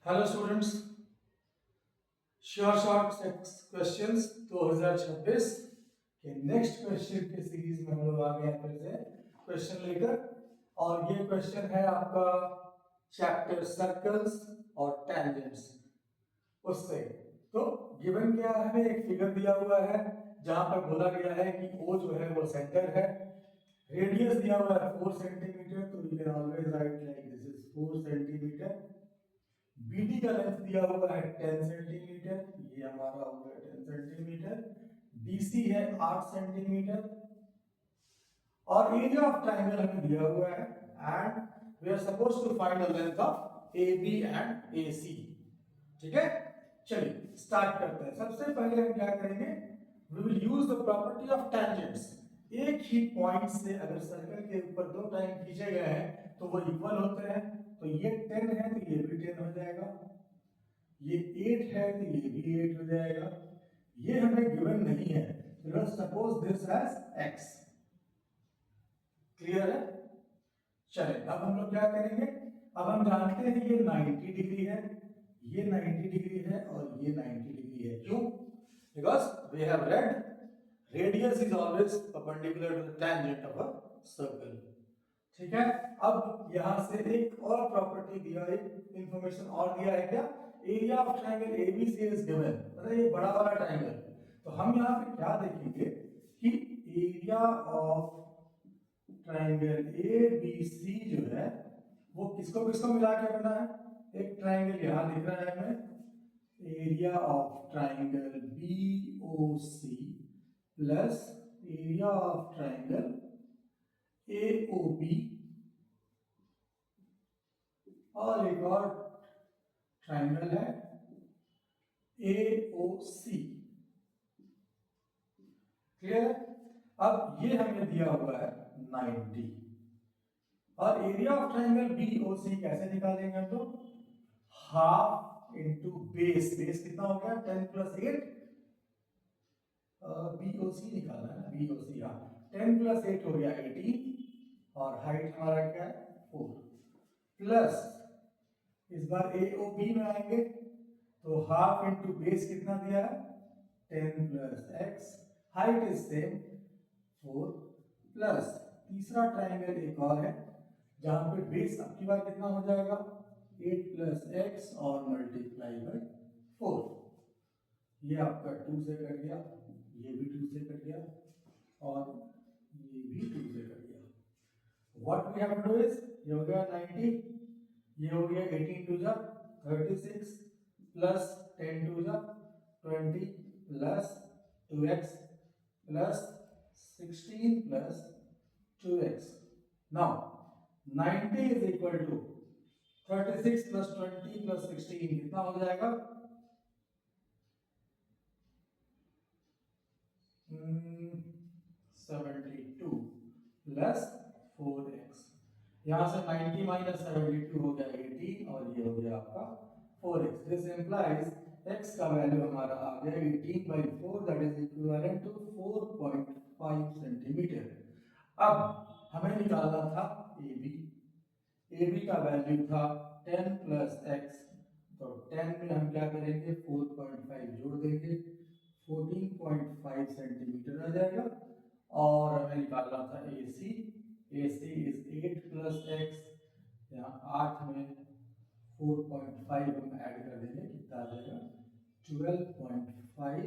Hello students, sure short questions 2026 के next question के series में हम लोग आ गए हैं फिर से क्वेश्चन लेकर। और ये क्वेश्चन है आपका चैप्टर सर्कल्स और टेंजेंट्स उससे। तो गिवन क्या है, हमें एक फिगर दिया हुआ है जहां पर बोला गया है कि O जो है वो सेंटर है, रेडियस दिया हुआ है 4 सेंटीमीटर, तो you can always right like this is 4 centimetre. BD का लेंथ दिया हुआ है 10 सेंटीमीटर, ये हमारा हो गया 10 सेंटीमीटर। BC है 8 सेंटीमीटर और एरिया ऑफ ट्रायंगल हमें दिया हुआ है and we are supposed to find the length of AB and AC। ठीक है, चलिए स्टार्ट करते हैं। सबसे पहले हम क्या करेंगे, we will use the property of tangents. एक ही पॉइंट से अगर सर्कल के ऊपर दो टाइम खींचे गए हैं तो वो इक्वल होते हैं। तो ये 10 है तो ये भी 10 हो जाएगा, ये 8 है तो ये भी 8 हो जाएगा। ये हमें गिवन नहीं है, तो let's suppose this edge x। Clear है? चले अब हम लोग क्या करेंगे, अब हम जानते हैं ये 90 डिग्री है, ये 90 डिग्री है और ये 90 डिग्री है। क्यों? Because we have red radius is always perpendicular to the tangent of a circle. ठीक है, अब यहां से एक और प्रॉपर्टी दिया है, इंफॉर्मेशन और दिया है क्या, area of triangle ABC is given. मतलब ये बड़ा वाला ट्रायंगल, तो हम यहां पे क्या देखेंगे कि एरिया ऑफ ट्रायंगल एबीसी जो है वो किसको किसको मिला के बना है। एक ट्रायंगल यहां दिख रहा है हमें, area of triangle BOC plus area of triangle AOB और एक और ट्रायंगल है एओसी। क्लियर? अब ये हमें दिया हुआ है 90 और एरिया ऑफ ट्रायंगल बीओसी कैसे निकालेंगे हम, तो हाफ इनटू बेस। बेस कितना हो गया 10 प्लस 8, बीओसी निकालना है ना, बीओसी। हाँ, 10 प्लस 8 हो गया 18 और हाइट हमारा क्या है 4 प्लस इस बार एओबी में आएंगे तो हाफ इनटू बेस कितना दिया है 10 plus x, height is same 4 plus तीसरा ट्रायंगल एक और है जहां पे बेस अब की बार कितना हो जाएगा 8 प्लस एक्स और मल्टीप्लाई बाय 4। ये आपका 2 से कट गया, ये भी 2 से कट गया और ये भी 2 से कट गया। What we have to do is, ये हो गया 90, ये हो गया 18 टू जा 36 प्लस 10 टू जा 20 plus 2x plus 16 plus 2x। Now 90 is equal to 36 plus 20 plus 16 कितना हो जाएगा 72 प्लस 4x। यहां से 90 माइनस 72 हो गया 80 और ये हो गया आपका 4x। दिस इंप्लाइज x का वैल्यू हमारा आ गया 18 by 4 that is equivalent to 4.5 centimetre. अब हमें निकालना था AB। AB का वैल्यू था 10 प्लस x, तो 10 में हम क्या करेंगे 4.5 जोड़ देंगे, 14.5 सेंटीमीटर आ जाएगा। और हमें निकालना था AC। AC is 8 plus x, यहाँ 8 में 4.5 हम ऐड कर देंगे, कितना आ जाएगा 12.5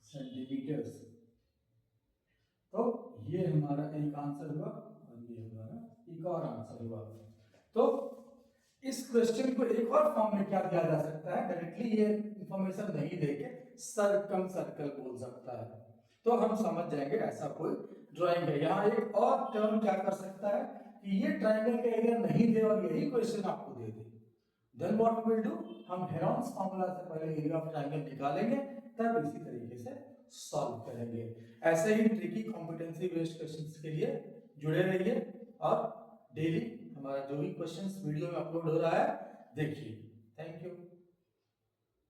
सेंटीमीटर्स। तो ये हमारा एक आंसर हुआ और ये हमारा एक और आंसर हुआ। तो इस क्वेश्चन को एक और फॉर्म में क्या दिया जा सकता है, डायरेक्टली ये इंफॉर्मेशन नहीं देके सर्कम सर्कल बोल सकता है, तो हम समझ जाएंगे ऐसा कोई ड्राइंग है। यहाँ एक और टर्म क्या कर सकता है कि ये ट्रायंगल का एरिया नहीं दे और यही क्वेश्चन आपको दे दे, then what we will do, हम हेरॉन्स फार्मूला से पहले एरिया ऑफ ट्रायंगल निकालेंगे, तब इसी तरीके से सॉल्व करेंगे। ऐसे ही ट्रिकी कॉम्पिटेंसी बेस्ड क्वेश्चंस के लिए जुड़े रहिए और डेली हमारा जो भी क्वेश्चंस वीडियो में अपलोड हो रहा है देखिए। Thank you.